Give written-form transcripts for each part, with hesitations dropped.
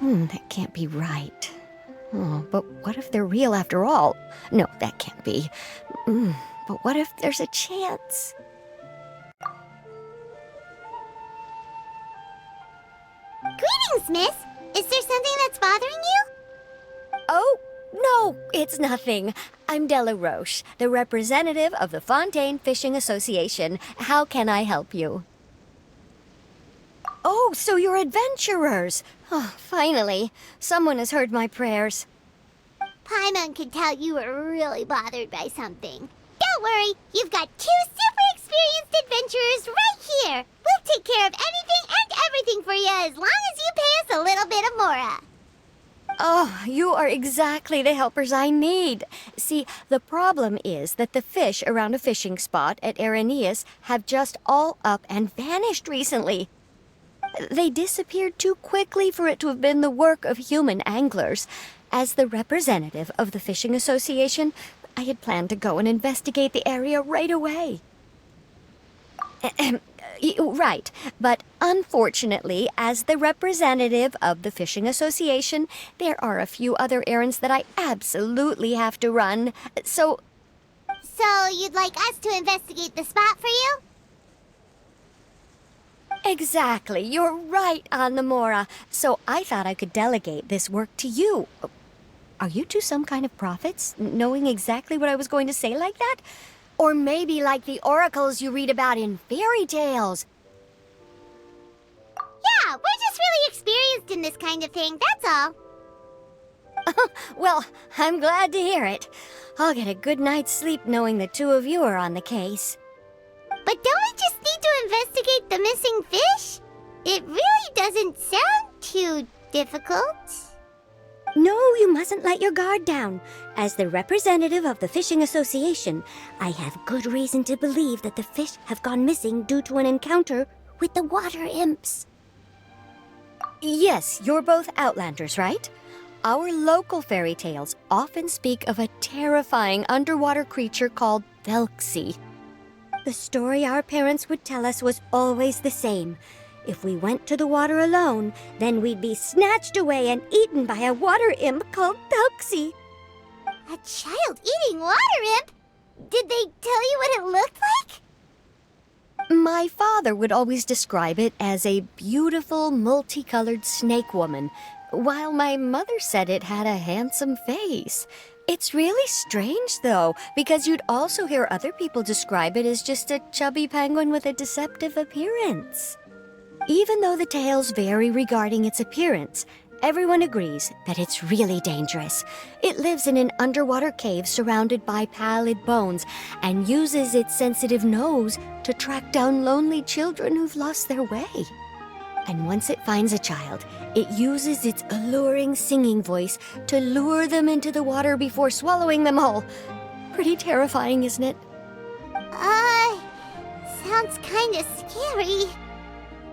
That can't be right. Oh, but what if they're real after all? No, that can't be. But what if there's a chance? Greetings, miss. Is there something that's bothering you? Oh, no, it's nothing. I'm Della Roche, the representative of the Fontaine Fishing Association. How can I help you? Oh, so you're adventurers. Oh, finally. Someone has heard my prayers. Paimon could tell you were really bothered by something. Don't worry, you've got 2 super experienced adventurers right here. We'll take care of anything and everything for you as long as you pay us a little bit of mora. Oh, you are exactly the helpers I need. See, the problem is that the fish around a fishing spot at Areneus have just all up and vanished recently. They disappeared too quickly for it to have been the work of human anglers. As the representative of the Fishing Association, I had planned to go and investigate the area right away. Right, but unfortunately, as the representative of the Fishing Association, there are a few other errands that I absolutely have to run, so... So you'd like us to investigate the spot for you? Exactly, you're right on the mora, so I thought I could delegate this work to you. Are you two some kind of prophets, knowing exactly what I was going to say like that? Or maybe like the oracles you read about in fairy tales. Yeah, we're just really experienced in this kind of thing, that's all. Well, I'm glad to hear it. I'll get a good night's sleep knowing the two of you are on the case. But don't we just need to investigate the missing fish? It really doesn't sound too difficult. No, you mustn't let your guard down. As the representative of the Fishing Association, I have good reason to believe that the fish have gone missing due to an encounter with the water imps. Yes, you're both Outlanders, right? Our local fairy tales often speak of a terrifying underwater creature called Thelxie. The story our parents would tell us was always the same. If we went to the water alone, then we'd be snatched away and eaten by a water imp called Thelxie. A child-eating water imp? Did they tell you what it looked like? My father would always describe it as a beautiful, multicolored snake woman, while my mother said it had a handsome face. It's really strange, though, because you'd also hear other people describe it as just a chubby penguin with a deceptive appearance. Even though the tales vary regarding its appearance, everyone agrees that it's really dangerous. It lives in an underwater cave surrounded by pallid bones and uses its sensitive nose to track down lonely children who've lost their way. And once it finds a child, it uses its alluring singing voice to lure them into the water before swallowing them all. Pretty terrifying, isn't it? Sounds kinda scary.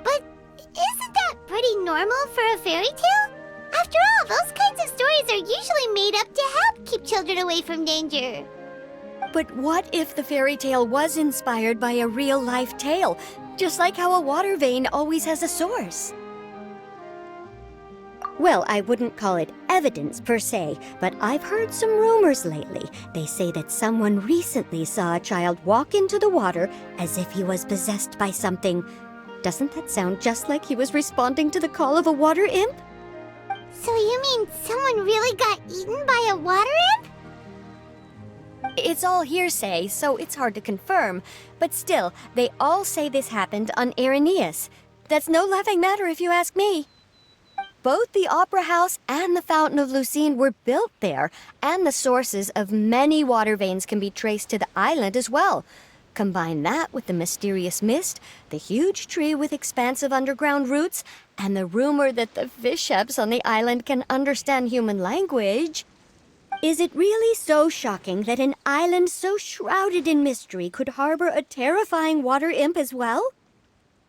But isn't that pretty normal for a fairy tale? After all, those kinds of stories are usually made up to help keep children away from danger. But what if the fairy tale was inspired by a real-life tale, just like how a water vein always has a source? Well, I wouldn't call it evidence per se, but I've heard some rumors lately. They say that someone recently saw a child walk into the water as if he was possessed by something. Doesn't that sound just like he was responding to the call of a water imp? So you mean someone really got eaten by a water imp? It's all hearsay, so it's hard to confirm. But still, they all say this happened on Areneus. That's no laughing matter if you ask me. Both the Opera House and the Fountain of Lucine were built there, and the sources of many water veins can be traced to the island as well. Combine that with the mysterious mist, the huge tree with expansive underground roots, and the rumor that the fish-eps on the island can understand human language. Is it really so shocking that an island so shrouded in mystery could harbor a terrifying water imp as well?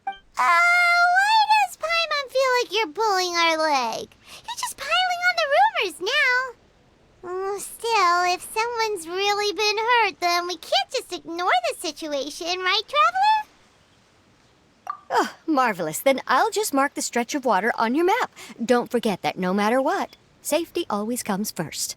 Why does Paimon feel like you're pulling our leg? You're just piling on the rumors now. Still, if someone's really been hurt, then we can't just ignore the situation, right, Traveler? Oh, Marvelous. Then I'll just mark the stretch of water on your map. Don't forget that no matter what, safety always comes first.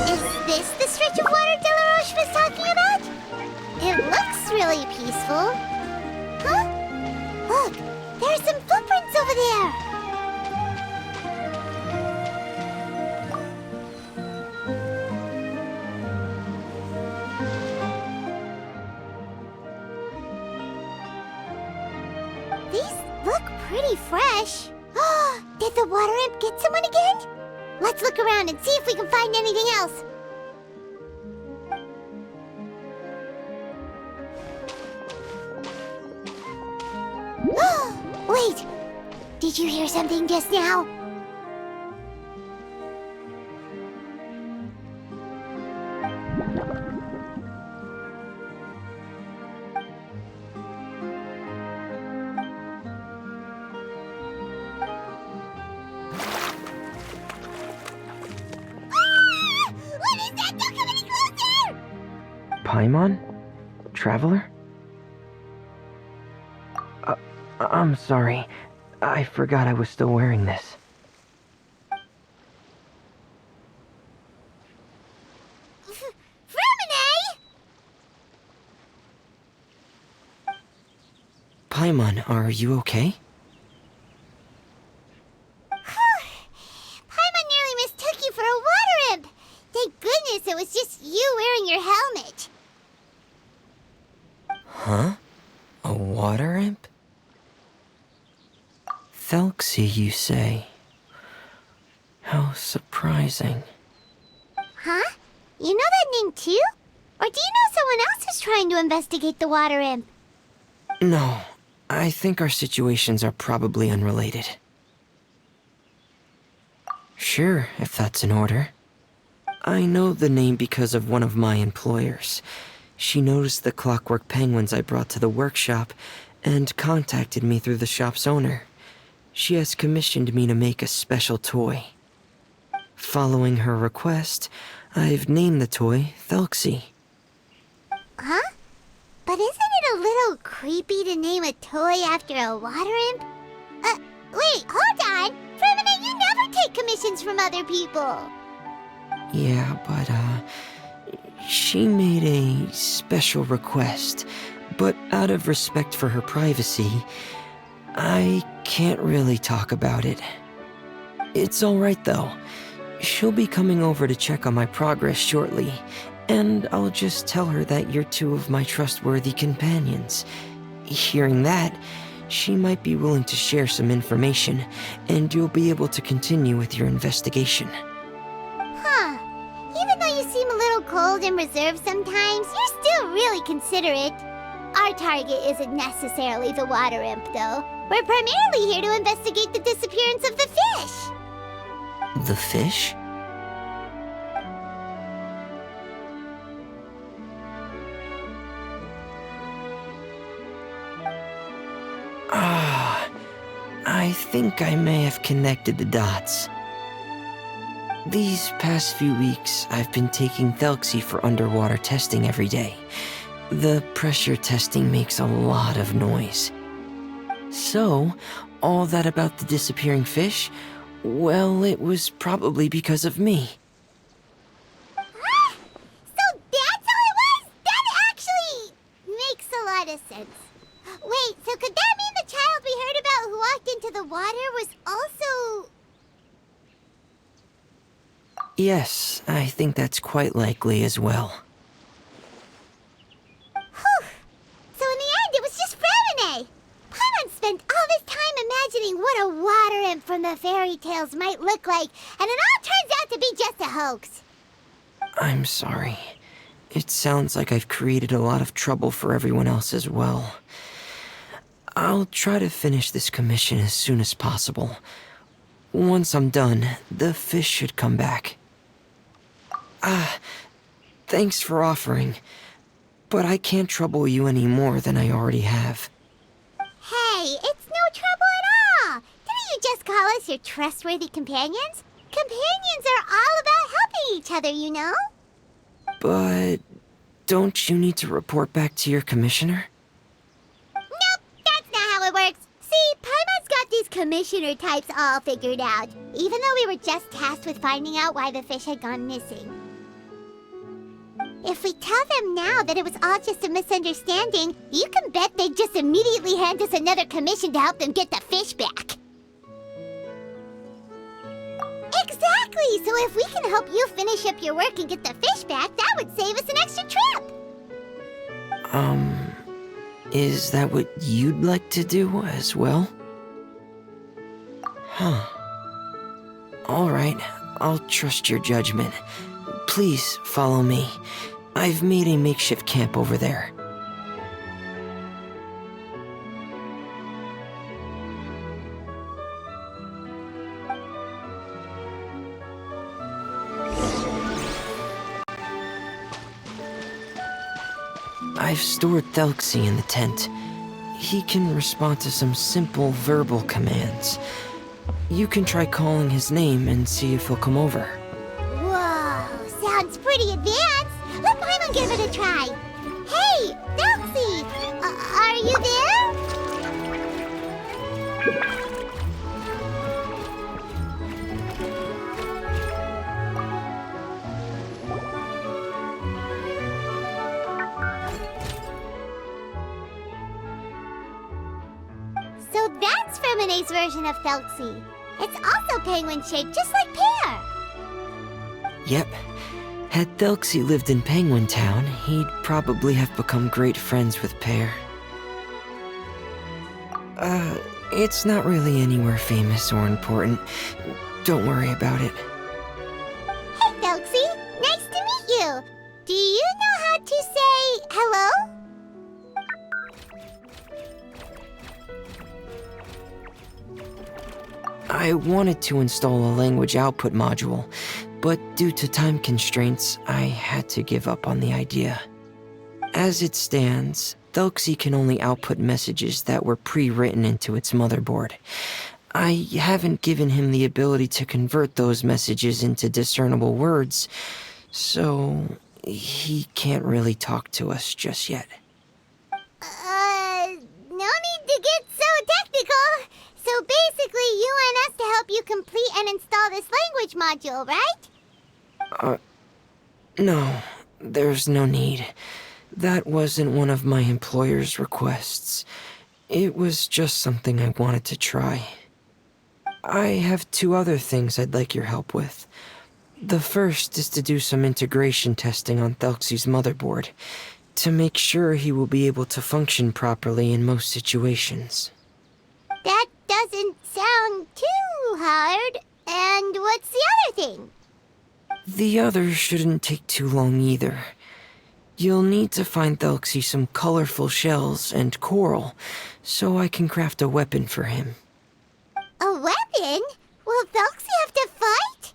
Is this the stretch of water Delaroche was talking about? It looks really peaceful. Huh? Look, there's some footprints over there. These look pretty fresh. Did the water imp get someone again? Let's look around and see if we can find anything else. Wait! Did you hear something just now? What is that? Don't come any closer! Paimon? Traveler? I'm sorry. I forgot I was still wearing this. Fremine! Paimon, are you okay? Paimon nearly mistook you for a water imp. Thank goodness it was just you wearing your helmet. Huh? A water imp? Thelxie, you say? How surprising. Huh? You know that name too? Or do you know someone else is trying to investigate the water imp? No, I think our situations are probably unrelated. Sure, if that's in order. I know the name because of one of my employers. She noticed the clockwork penguins I brought to the workshop and contacted me through the shop's owner. She has commissioned me to make a special toy. Following her request, I've named the toy Thelxie. Huh? But isn't it a little creepy to name a toy after a water imp? Wait, hold on! Fremine, you never take commissions from other people! Yeah, but, she made a special request, but out of respect for her privacy, I can't really talk about it. It's alright though. She'll be coming over to check on my progress shortly, and I'll just tell her that you're two of my trustworthy companions. Hearing that, she might be willing to share some information, and you'll be able to continue with your investigation. Huh. Even though you seem a little cold and reserved sometimes, you're still really considerate. Our target isn't necessarily the water imp, though. We're primarily here to investigate the disappearance of the fish. The fish? I think I may have connected the dots. These past few weeks, I've been taking Thelxie for underwater testing every day. The pressure testing makes a lot of noise. So, all that about the disappearing fish? Well, it was probably because of me. So that's all it was? That actually makes a lot of sense. Wait, so could that mean the child we heard about who walked into the water was also... Yes, I think that's quite likely as well. Whew. So in the end, it was just Fremine. Paimon spent all this time imagining what a water imp from the fairy tales might look like, and it all turns out to be just a hoax. I'm sorry. It sounds like I've created a lot of trouble for everyone else as well. I'll try to finish this commission as soon as possible. Once I'm done, the fish should come back. Thanks for offering, but I can't trouble you any more than I already have. Hey, it's no trouble at all. Didn't you just call us your trustworthy companions? Companions are all about helping each other, you know? But don't you need to report back to your commissioner? Nope, that's not how it works. See, Paimon's got these commissioner types all figured out, even though we were just tasked with finding out why the fish had gone missing. If we tell them now that it was all just a misunderstanding, you can bet they'd just immediately hand us another commission to help them get the fish back. Exactly! So if we can help you finish up your work and get the fish back, that would save us an extra trip! Is that what you'd like to do as well? Huh. Alright, I'll trust your judgment. Please follow me. I've made a makeshift camp over there. I've stored Thelxie in the tent. He can respond to some simple verbal commands. You can try calling his name and see if he'll come over. Whoa, sounds pretty advanced. Let Paimon give it a try. Hey, Thelxie! Are you there? So that's Femine's version of Thelxie. It's also penguin-shaped, just like Pear. Yep. Had Thelxie lived in Penguin Town, he'd probably have become great friends with Pear. It's not really anywhere famous or important. Don't worry about it. Hey, Thelxie! Nice to meet you! Do you know how to say hello? I wanted to install a language output module, but due to time constraints, I had to give up on the idea. As it stands, Thelxie can only output messages that were pre-written into its motherboard. I haven't given him the ability to convert those messages into discernible words, so he can't really talk to us just yet. No need to get so technical. So basically, you want us to help you complete and install this language module, right? No, there's no need. That wasn't one of my employer's requests. It was just something I wanted to try. I have 2 other things I'd like your help with. The first is to do some integration testing on Thelxie's motherboard, to make sure he will be able to function properly in most situations. That doesn't sound too hard. And what's the other thing? The other shouldn't take too long either. You'll need to find Thelxie some colorful shells and coral, so I can craft a weapon for him. A weapon? Will Thelxie have to fight?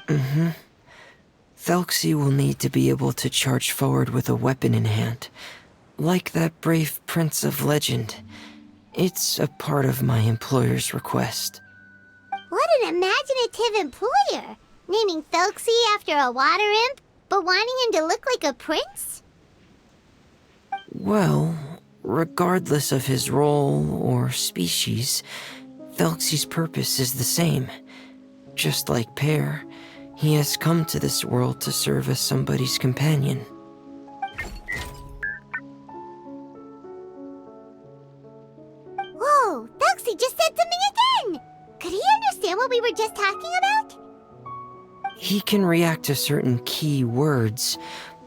Mm-hmm. Thelxie will need to be able to charge forward with a weapon in hand, like that brave prince of legend. It's a part of my employer's request. What an imaginative employer! Naming Thelxie after a water imp, but wanting him to look like a prince? Well, regardless of his role or species, Thelxie's purpose is the same. Just like Pear, he has come to this world to serve as somebody's companion. Whoa, Thelxie just said something again! Could he understand what we were just talking about? He can react to certain key words,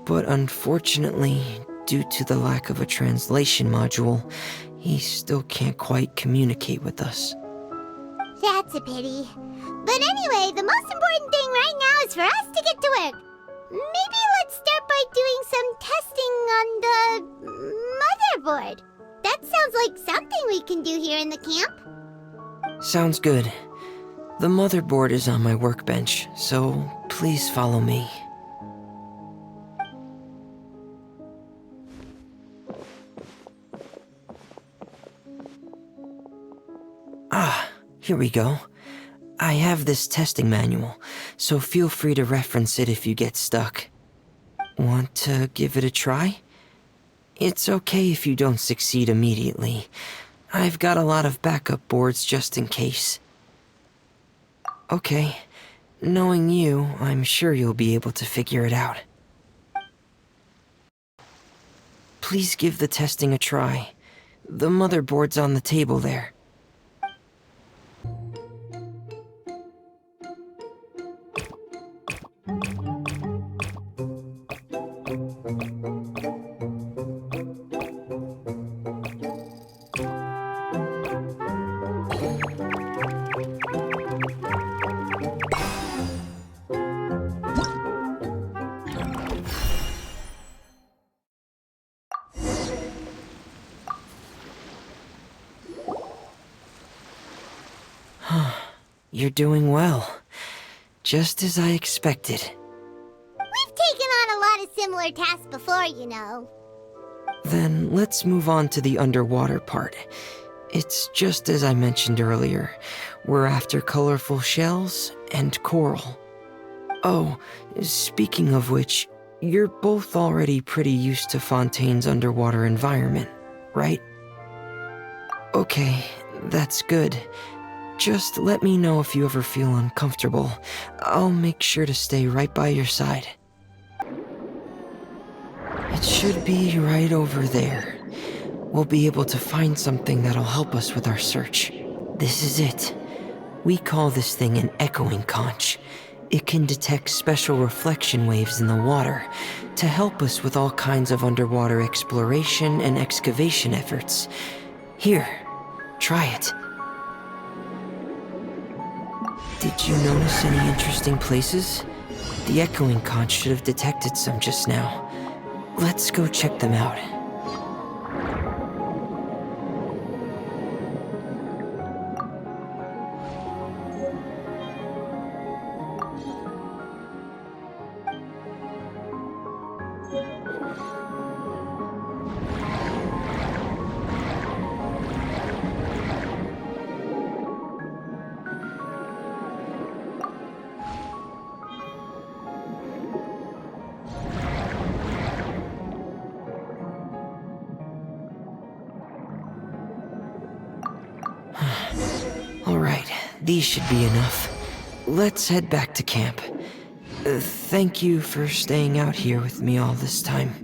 but unfortunately, due to the lack of a translation module, he still can't quite communicate with us. That's a pity. But anyway, the most important thing right now is for us to get to work. Maybe let's start by doing some testing on the motherboard. That sounds like something we can do here in the camp. Sounds good. The motherboard is on my workbench, so please follow me. Ah, here we go. I have this testing manual, so feel free to reference it if you get stuck. Want to give it a try? It's okay if you don't succeed immediately. I've got a lot of backup boards just in case. Okay, knowing you, I'm sure you'll be able to figure it out. Please give the testing a try. The motherboard's on the table there. You're doing well. Just as I expected. We've taken on a lot of similar tasks before, you know. Then let's move on to the underwater part. It's just as I mentioned earlier. We're after colorful shells and coral. Oh, speaking of which, you're both already pretty used to Fontaine's underwater environment, right? Okay, that's good. Just let me know if you ever feel uncomfortable. I'll make sure to stay right by your side. It should be right over there. We'll be able to find something that'll help us with our search. This is it. We call this thing an echoing conch. It can detect special reflection waves in the water to help us with all kinds of underwater exploration and excavation efforts. Here, try it. Did you notice any interesting places? The echoing conch should have detected some just now. Let's go check them out. Alright, these should be enough. Let's head back to camp. Thank you for staying out here with me all this time.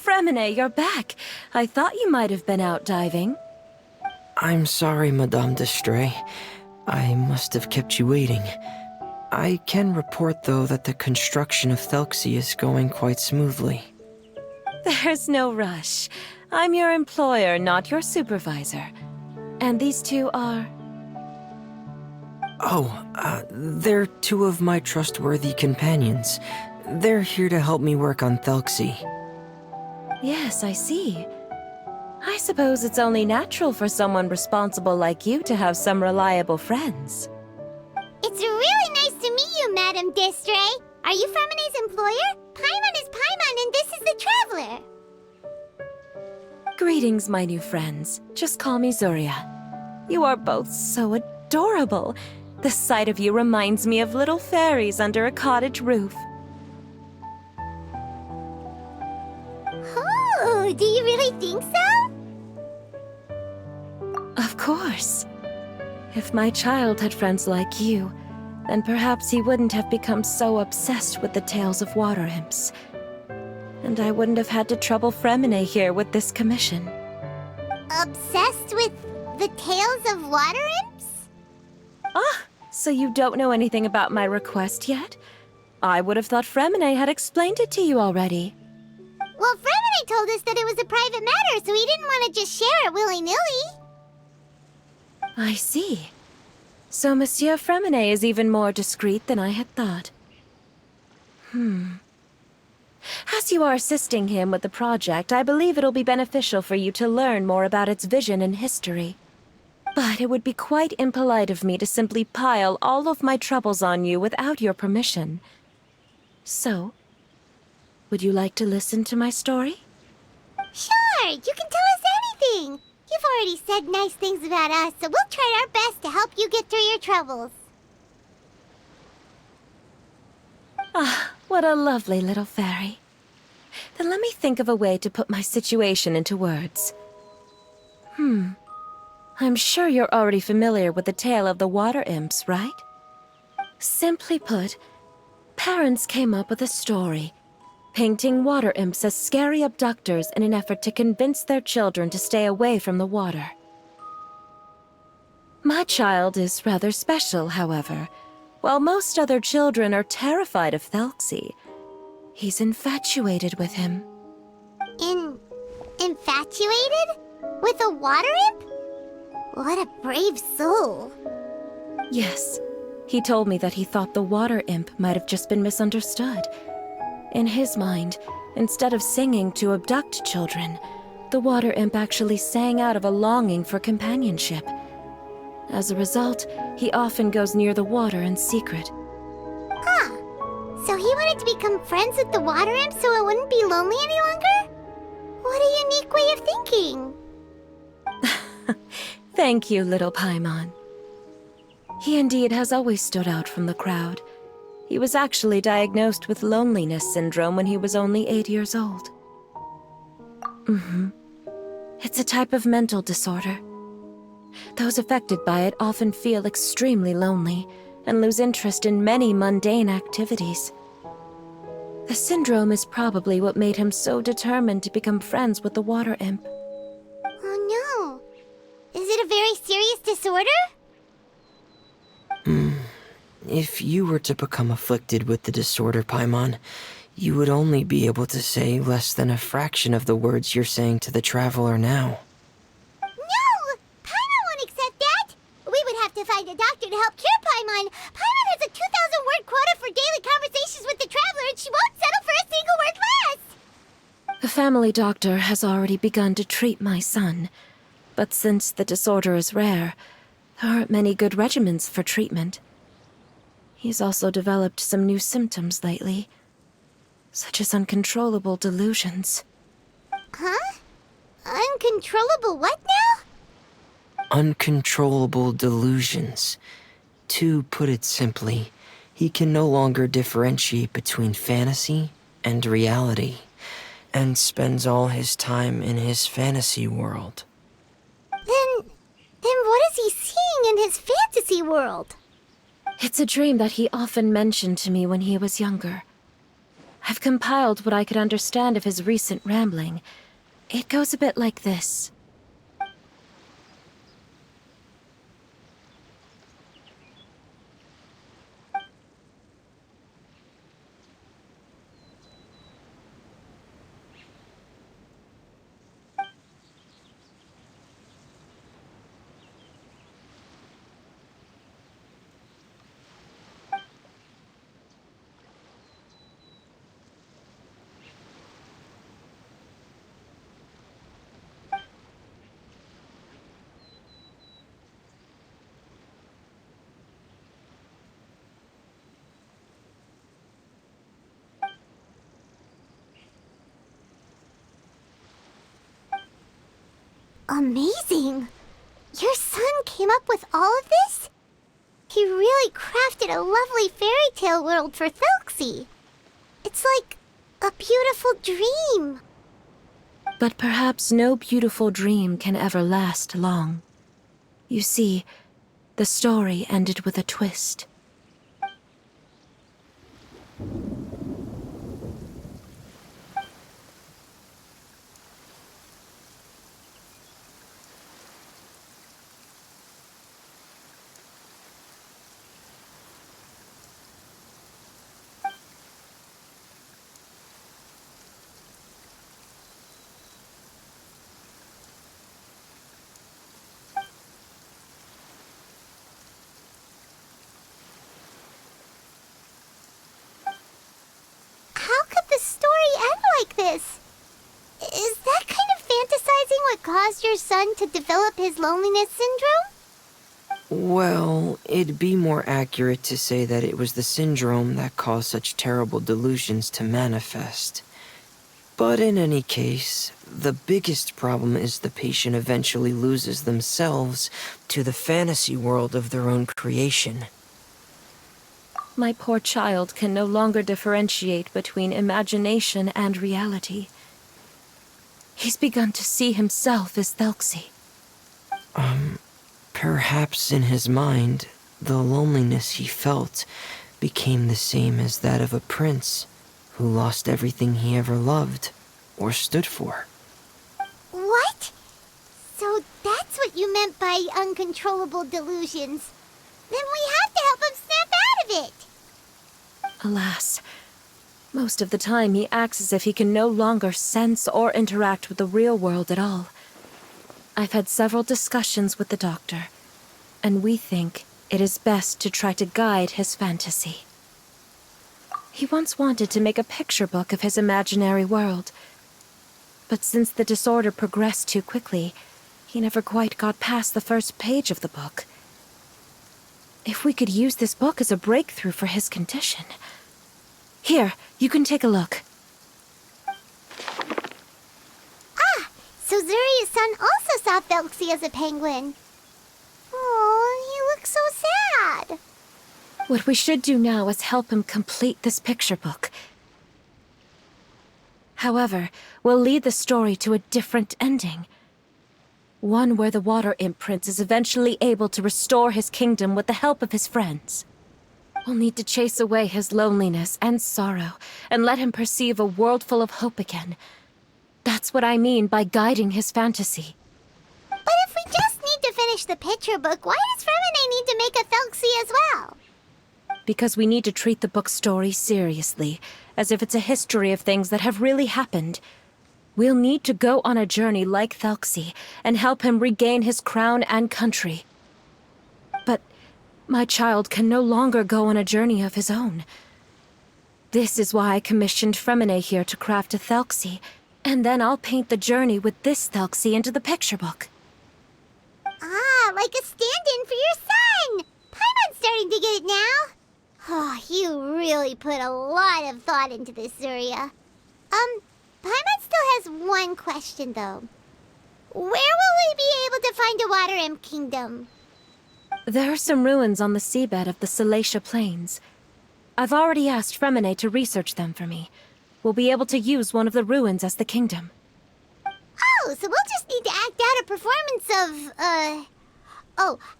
Fremine, you're back. I thought you might have been out diving. I'm sorry, Madame d'Astray. I must have kept you waiting. I can report, though, that the construction of Thelxie is going quite smoothly. There's no rush. I'm your employer, not your supervisor. And these two are... They're two of my trustworthy companions. They're here to help me work on Thelxie. Yes, I see. I suppose it's only natural for someone responsible like you to have some reliable friends. It's really nice to meet you, Madame d'Astray. Are you Fremine's employer? Paimon is Paimon, and this is the Traveler. Greetings, my new friends. Just call me Zuria. You are both so adorable. The sight of you reminds me of little fairies under a cottage roof. Oh, do you really think so? Of course. If my child had friends like you, then perhaps he wouldn't have become so obsessed with the tales of water imps. And I wouldn't have had to trouble Fremine here with this commission. Obsessed with the tales of water imps? Ah, so you don't know anything about my request yet? I would have thought Fremine had explained it to you already. Well, Fremine told us that it was a private matter, so he didn't want to just share it willy-nilly. I see. So Monsieur Fremine is even more discreet than I had thought. As you are assisting him with the project, I believe it'll be beneficial for you to learn more about its vision and history. But it would be quite impolite of me to simply pile all of my troubles on you without your permission. So, would you like to listen to my story? Sure, you can tell us anything. You've already said nice things about us, so we'll try our best to help you get through your troubles. Ah, what a lovely little fairy. Then let me think of a way to put my situation into words. I'm sure you're already familiar with the tale of the water imps, right? Simply put, parents came up with a story, painting water imps as scary abductors in an effort to convince their children to stay away from the water. My child is rather special, however. While most other children are terrified of Thelxie, he's infatuated with him. Infatuated? With a water imp? What a brave soul. Yes, he told me that he thought the water imp might have just been misunderstood. In his mind, instead of singing to abduct children, the water imp actually sang out of a longing for companionship. As a result, he often goes near the water in secret. Huh. So he wanted to become friends with the water imp so it wouldn't be lonely any longer? What a unique way of thinking. Thank you, little Paimon. He indeed has always stood out from the crowd. He was actually diagnosed with loneliness syndrome when he was only 8 years old. It's a type of mental disorder. Those affected by it often feel extremely lonely and lose interest in many mundane activities. The syndrome is probably what made him so determined to become friends with the water imp. Oh no. Is it a very serious disorder? If you were to become afflicted with the disorder, Paimon, you would only be able to say less than a fraction of the words you're saying to the traveler now. No! Paimon won't accept that! We would have to find a doctor to help cure Paimon. Paimon has a 2,000-word quota for daily conversations with the traveler, and she won't settle for a single word less! The family doctor has already begun to treat my son, but since the disorder is rare, there aren't many good regimens for treatment. He's also developed some new symptoms lately, such as uncontrollable delusions. Huh? Uncontrollable what now? Uncontrollable delusions. To put it simply, he can no longer differentiate between fantasy and reality, and spends all his time in his fantasy world. Then what is he seeing in his fantasy world? It's a dream that he often mentioned to me when he was younger. I've compiled what I could understand of his recent rambling. It goes a bit like this. Amazing! Your son came up with all of this? He really crafted a lovely fairy tale world for Thelxie. It's like a beautiful dream. But perhaps no beautiful dream can ever last long. You see, the story ended with a twist. How could the story end like this? Is that kind of fantasizing what caused your son to develop his loneliness syndrome? Well, it'd be more accurate to say that it was the syndrome that caused such terrible delusions to manifest. But in any case, the biggest problem is the patient eventually loses themselves to the fantasy world of their own creation. My poor child can no longer differentiate between imagination and reality. He's begun to see himself as Thelxie. Perhaps in his mind, the loneliness he felt became the same as that of a prince who lost everything he ever loved or stood for. What? So that's what you meant by uncontrollable delusions. Then we have to help him snap out of it. Alas, most of the time he acts as if he can no longer sense or interact with the real world at all. I've had several discussions with the doctor, and we think it is best to try to guide his fantasy. He once wanted to make a picture book of his imaginary world, but since the disorder progressed too quickly, he never quite got past the first page of the book. If we could use this book as a breakthrough for his condition... Here, you can take a look. So Zuria's son also saw Thelxie as a penguin. Oh, he looks so sad. What we should do now is help him complete this picture book. However, we'll lead the story to a different ending. One where the Water Imp Prince is eventually able to restore his kingdom with the help of his friends. We'll need to chase away his loneliness and sorrow, and let him perceive a world full of hope again. That's what I mean by guiding his fantasy. But if we just need to finish the picture book, why does Fremine need to make a Thelxie as well? Because we need to treat the book's story seriously, as if it's a history of things that have really happened. We'll need to go on a journey like Thelxie, and help him regain his crown and country. But my child can no longer go on a journey of his own. This is why I commissioned Fremine here to craft a Thelxie, and then I'll paint the journey with this Thelxie into the picture book. Ah, like a stand-in for your son! Paimon's starting to get it now. Oh, you really put a lot of thought into this, Zuria. Paimon still has one question, though. Where will we be able to find a Water Imp Kingdom? There are some ruins on the seabed of the Salacia Plains. I've already asked Fremine to research them for me. We'll be able to use one of the ruins as the kingdom. Oh, so we'll just need to act out a performance of,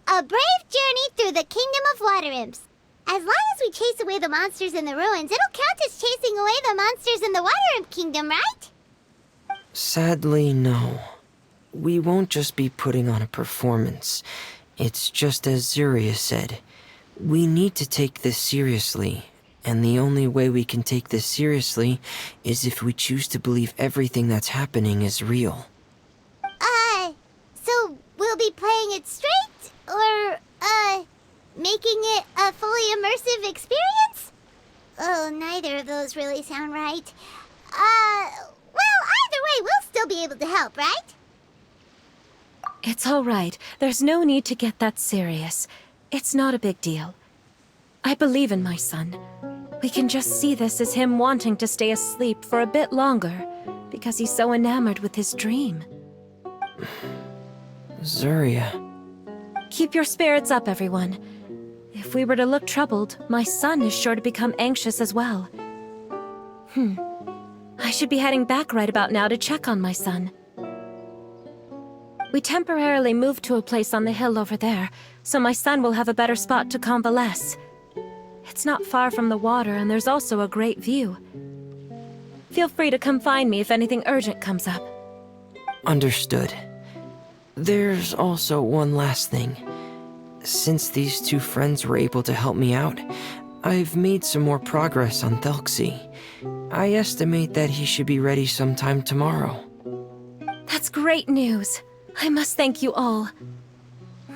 a brave journey through the Kingdom of Water Imps. As long as we chase away the monsters in the ruins, it'll count as chasing away the monsters in the Water Imp Kingdom, right? Sadly, no. We won't just be putting on a performance. It's just as Zuria said. We need to take this seriously, and the only way we can take this seriously is if we choose to believe everything that's happening is real. So we'll be playing it straight, or, making it a fully immersive experience? Oh, neither of those really sound right. Well, either way, we'll still be able to help, right? It's all right. There's no need to get that serious. It's not a big deal. I believe in my son. We can just see this as him wanting to stay asleep for a bit longer, because he's so enamored with his dream. Zuria. Keep your spirits up, everyone. If we were to look troubled, my son is sure to become anxious as well. I should be heading back right about now to check on my son. We temporarily moved to a place on the hill over there, so my son will have a better spot to convalesce. It's not far from the water, and there's also a great view. Feel free to come find me if anything urgent comes up. Understood. There's also one last thing. Since these two friends were able to help me out, I've made some more progress on Thelxie. I estimate that he should be ready sometime tomorrow. That's great news. I must thank you all.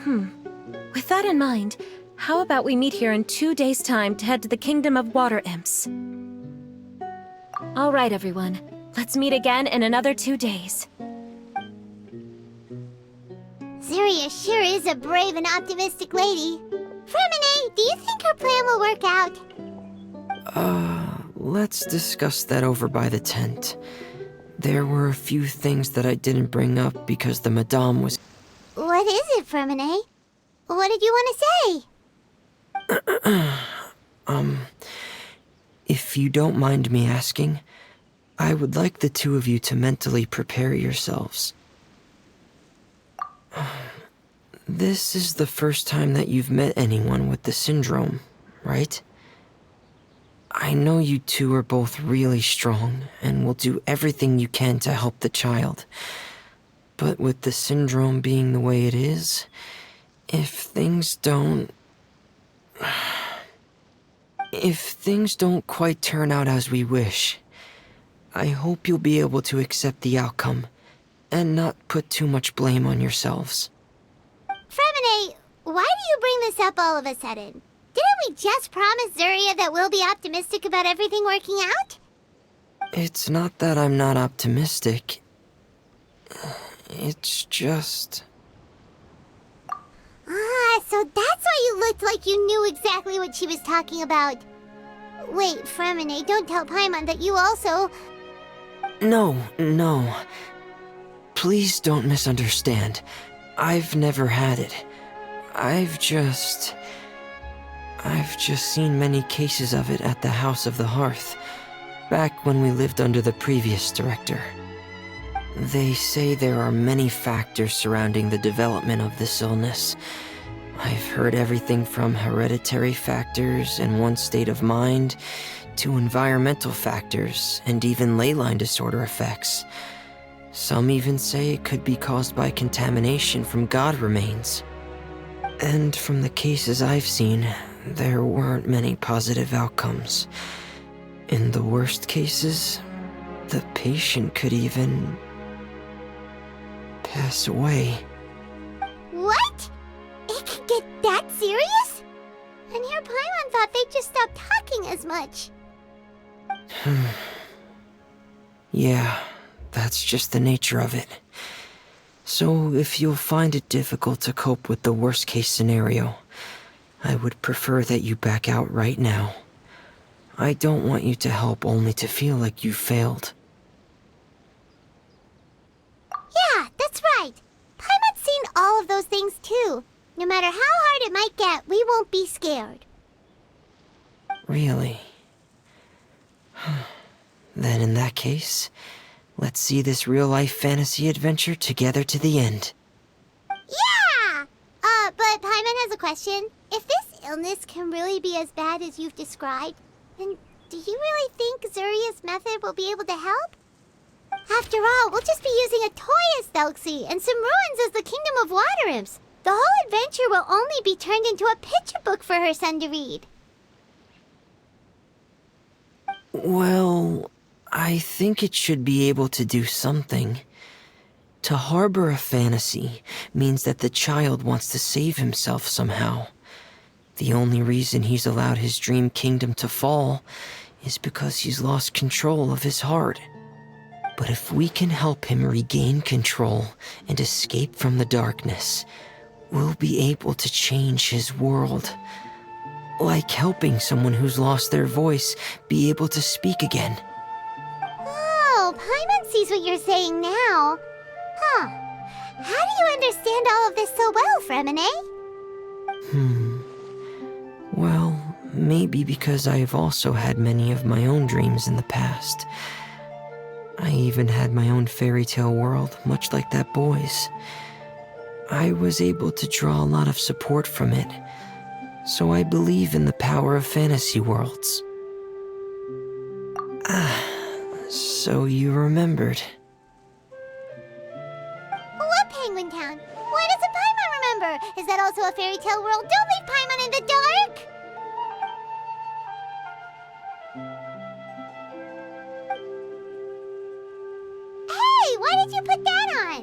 With that in mind, how about we meet here in 2 days' time to head to the Kingdom of Water Imps? All right, everyone. Let's meet again in another 2 days. Zeria sure is a brave and optimistic lady. Fremine, do you think her plan will work out? Let's discuss that over by the tent. There were a few things that I didn't bring up because the Madame was... What is it, Fremine? What did you want to say? If you don't mind me asking, I would like the two of you to mentally prepare yourselves. This is the first time that you've met anyone with the syndrome, right? I know you two are both really strong and will do everything you can to help the child. But with the syndrome being the way it is, if things don't quite turn out as we wish, I hope you'll be able to accept the outcome and not put too much blame on yourselves. Fremine, why do you bring this up all of a sudden? Didn't we just promise Zeria that we'll be optimistic about everything working out? It's not that I'm not optimistic. It's just... So that's why you looked like you knew exactly what she was talking about. Wait, Fremine, don't tell Paimon that you also... No. Please don't misunderstand. I've never had it. I've just seen many cases of it at the House of the Hearth, back when we lived under the previous director. They say there are many factors surrounding the development of this illness. I've heard everything from hereditary factors and one's state of mind, to environmental factors and even ley line disorder effects. Some even say it could be caused by contamination from god remains. And from the cases I've seen, there weren't many positive outcomes. In the worst cases, the patient could even pass away. What? It could get that serious? And here Paimon thought they'd just stop talking as much. Yeah, that's just the nature of it. So if you'll find it difficult to cope with the worst case scenario, I would prefer that you back out right now. I don't want you to help only to feel like you failed. Yeah, that's right. Paimon's seen all of those things too. No matter how hard it might get, we won't be scared. Really? Then in that case, let's see this real-life fantasy adventure together to the end. Yeah! But Paimon has a question. If this illness can really be as bad as you've described, then do you really think Zuria's method will be able to help? After all, we'll just be using a toy as Thelxie and some ruins as the Kingdom of Water Imps. The whole adventure will only be turned into a picture book for her son to read. Well, I think it should be able to do something. To harbor a fantasy means that the child wants to save himself somehow. The only reason he's allowed his dream kingdom to fall is because he's lost control of his heart. But if we can help him regain control and escape from the darkness, we'll be able to change his world. Like helping someone who's lost their voice be able to speak again. Oh, Paimon sees what you're saying now. Huh. How do you understand all of this so well, Fremine? Well, maybe because I have also had many of my own dreams in the past. I even had my own fairy tale world, much like that boy's. I was able to draw a lot of support from it, so I believe in the power of fantasy worlds. So you remembered. What Penguin Town? Why doesn't Paimon remember? Is that also a fairy tale world? Don't leave Paimon in the dark! Hey, why did you put that on?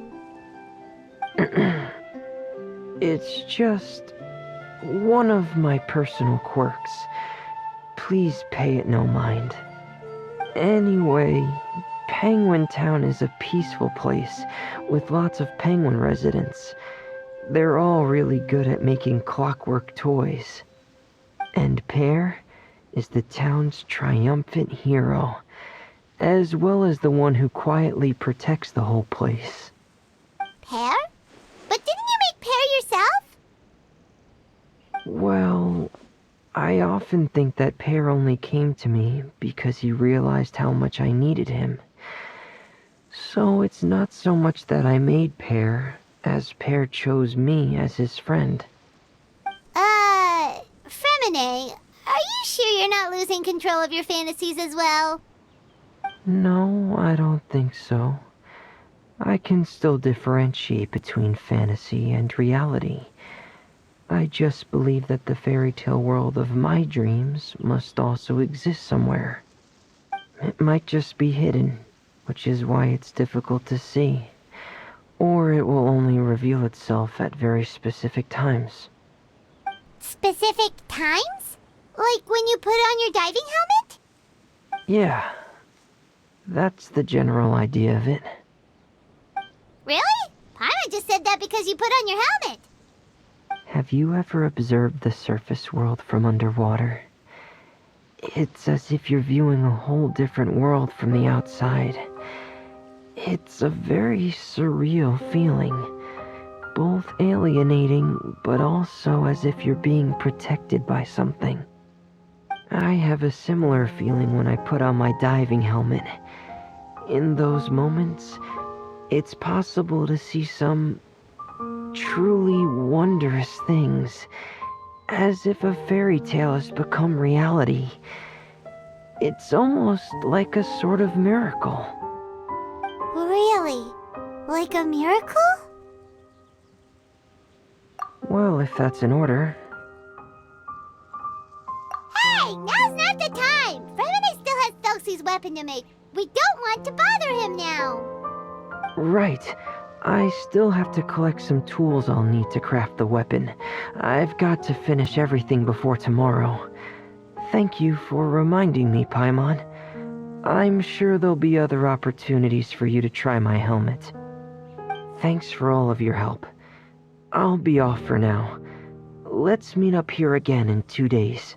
It's just one of my personal quirks. Please pay it no mind. Anyway, Penguin Town is a peaceful place with lots of penguin residents. they're all really good at making clockwork toys. And Pear is the town's triumphant hero, as well as the one who quietly protects the whole place. Pear? But didn't you make Pear yourself? Well, I often think that Pear only came to me because he realized how much I needed him. So it's not so much that I made Pear, as Pear chose me as his friend. Fremine, are you sure you're not losing control of your fantasies as well? No, I don't think so. I can still differentiate between fantasy and reality. I just believe that the fairy tale world of my dreams must also exist somewhere. It might just be hidden, which is why it's difficult to see. Or it will only reveal itself at very specific times. Specific times? Like when you put on your diving helmet? Yeah, that's the general idea of it. Really? Paimon just said that because you put on your helmet. Have you ever observed the surface world from underwater? It's as if you're viewing a whole different world from the outside. It's a very surreal feeling, both alienating, but also as if you're being protected by something. I have a similar feeling when I put on my diving helmet. In those moments, it's possible to see some truly wondrous things, as if a fairy tale has become reality. It's almost like a sort of miracle. Really? Like a miracle? Well, if that's in order. Hey, now's not the time! Fremine still has Thelxie's weapon to make. We don't want to bother him now. Right. I still have to collect some tools I'll need to craft the weapon. I've got to finish everything before tomorrow. Thank you for reminding me, Paimon. I'm sure there'll be other opportunities for you to try my helmet. Thanks for all of your help. I'll be off for now. Let's meet up here again in 2 days.